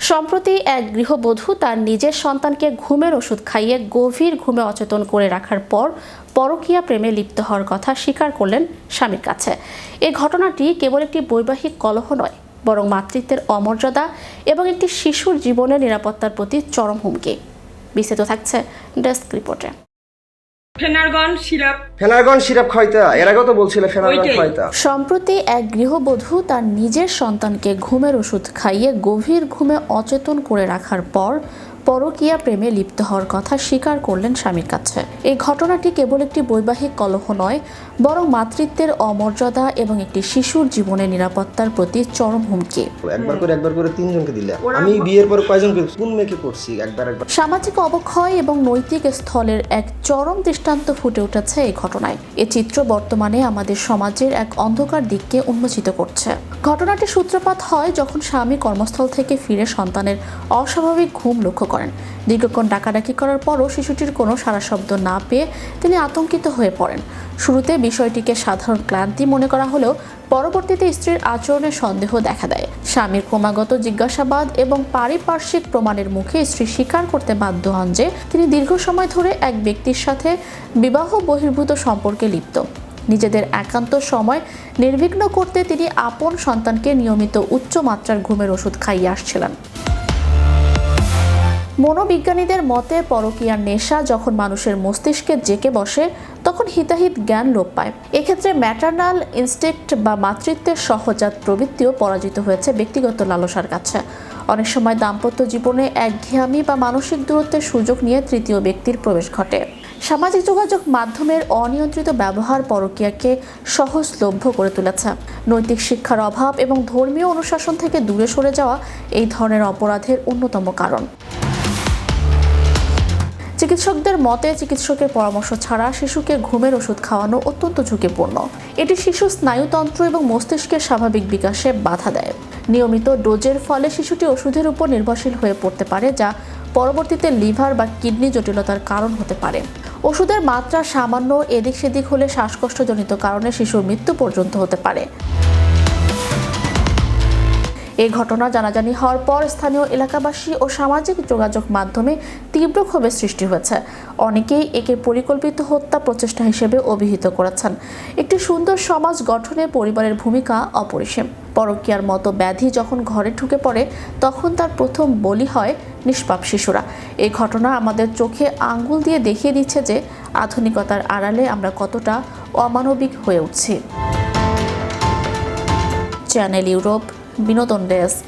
সম্প্রতি এক গৃহবধূ তার নিজের সন্তানকে ঘুমের ওষুধ খাইয়ে গভীর ঘুমে অচেতন করে রাখার পর পরকীয়া প্রেমে লিপ্ত হওয়ার কথা স্বীকার করলেন স্বামীর কাছে। এই ঘটনাটি কেবল একটি বৈবাহিক কলহ নয়, বরং মাতৃত্বের অমর্যাদা এবং একটি শিশুর জীবনের নিরাপত্তার প্রতি চরম হুমকি। বিস্তারিত থাকছে ডেস্ক রিপোর্টে। ফেনারগন সিরাপ খাইতা, এর আগেও তো বলছিল ফেনারগন খাইতা। সম্প্রতি এক গৃহবধূ তার নিজের সন্তানকে ঘুমের ওষুধ খাইয়ে গভীর ঘুমে অচেতন করে রাখার পর পরকীয়া প্রেমে লিপ্ত হওয়ার কথা স্বীকার করলেন স্বামীর কাছে। এই ঘটনাটি কেবল একটি বৈবাহিক কলহ নয়, বরং মাতৃত্বের অমর্যাদা এবং একটি শিশুর জীবনের নিরাপত্তার প্রতি চরম হুমকি। একবার করে তিনজনকে দিলে, আমি বিয়ের পর কয়জন কোন মেয়েকে করছি একবার। সামাজিক অবক্ষয় এবং নৈতিক স্থলের এক চরম দৃষ্টান্ত ফুটে উঠেছে এই ঘটনায়। এ চিত্র বর্তমানে আমাদের সমাজের এক অন্ধকার দিককে উন্মোচিত করছে। ঘটনাটি সূত্রপাত হয় যখন স্বামী কর্মস্থল থেকে ফিরে সন্তানের অস্বাভাবিক ঘুম লক্ষ্য করেন। দীর্ঘক্ষণ ডাকাডাকি করার পরও শিশুটির কোনো সাড়া শব্দ না পেয়ে তিনি আতঙ্কিত হয়ে পড়েন। শুরুতে বিষয়টিকে সাধারণ ক্লান্তি মনে করা হলেও পরবর্তীতে স্ত্রীর আচরণে সন্দেহ দেখা দেয়। স্বামীর ক্রমাগত জিজ্ঞাসাবাদ এবং পারিপার্শ্বিক প্রমাণের মুখে স্ত্রী স্বীকার করতে বাধ্য হন যে তিনি দীর্ঘ সময় ধরে এক ব্যক্তির সাথে বিবাহ বহির্ভূত সম্পর্কে লিপ্ত। নিজেদের একান্ত সময় নির্বিঘ্ন করতে তিনি আপন সন্তানকে নিয়মিত উচ্চ মাত্রার ঘুমের ওষুধ খাইয়ে আসছিলেন। মনোবিজ্ঞানীদের মতে পরকীয়ার নেশা যখন মানুষের মস্তিষ্কে জেঁকে বসে তখন হিতাহিত জ্ঞান লোপ পায়। এক্ষেত্রে ম্যাটারনাল ইনস্টিংক্ট বা মাতৃত্বের সহজাত প্রবৃত্তিও পরাজিত হয়েছে ব্যক্তিগত লালসার কাছে। অনেক সময় দাম্পত্য জীবনে একঘেয়ামি বা মানসিক দূরত্বের সুযোগ নিয়ে তৃতীয় ব্যক্তির প্রবেশ ঘটে। সামাজিক যোগাযোগ মাধ্যমের অনিয়ন্ত্রিত ব্যবহার পরকীয়াকে সহজলভ্য করে তুলেছে। নৈতিক শিক্ষার অভাব এবং ধর্মীয় অনুশাসন থেকে দূরে সরে যাওয়া এই ধরনের অপরাধের অন্যতম কারণ। চিকিৎসকদের মতে চিকিৎসকের পরামর্শ ছাড়া শিশুকে ঘুমের ওষুধ খাওয়ানো অত্যন্ত ঝুঁকিপূর্ণ। এটি শিশুর স্নায়ুতন্ত্র এবং মস্তিষ্কের স্বাভাবিক বিকাশে বাধা দেয়। নিয়মিত ডোজের ফলে শিশুটি ওষুধের উপর নির্ভরশীল হয়ে পড়তে পারে, যা পরবর্তীতে লিভার বা কিডনি জটিলতার কারণ হতে পারে। ওষুধের মাত্রা সামান্য এদিক সেদিক হলে শ্বাসকষ্টজনিত কারণে শিশুর মৃত্যু পর্যন্ত হতে পারে। এই ঘটনা জানাজানি হওয়ার পর স্থানীয় এলাকাবাসী ও সামাজিক যোগাযোগ মাধ্যমে তীব্র ক্ষোভের সৃষ্টি হয়েছে। অনেকেই একে পরিকল্পিত হত্যা প্রচেষ্টা হিসেবে অভিহিত করেছেন। একটি সুন্দর সমাজ গঠনে পরিবারের ভূমিকা অপরিসীম। পরকীয়ার মতো ব্যাধি যখন ঘরে ঢুকে পড়ে তখন তার প্রথম বলি হয় নিষ্পাপ শিশুরা। এই ঘটনা আমাদের চোখে আঙ্গুল দিয়ে দেখিয়ে দিচ্ছে যে আধুনিকতার আড়ালে আমরা কতটা অমানবিক হয়ে উঠছি। চ্যানেল ইউরোপ বিনোদন ডেস্ক।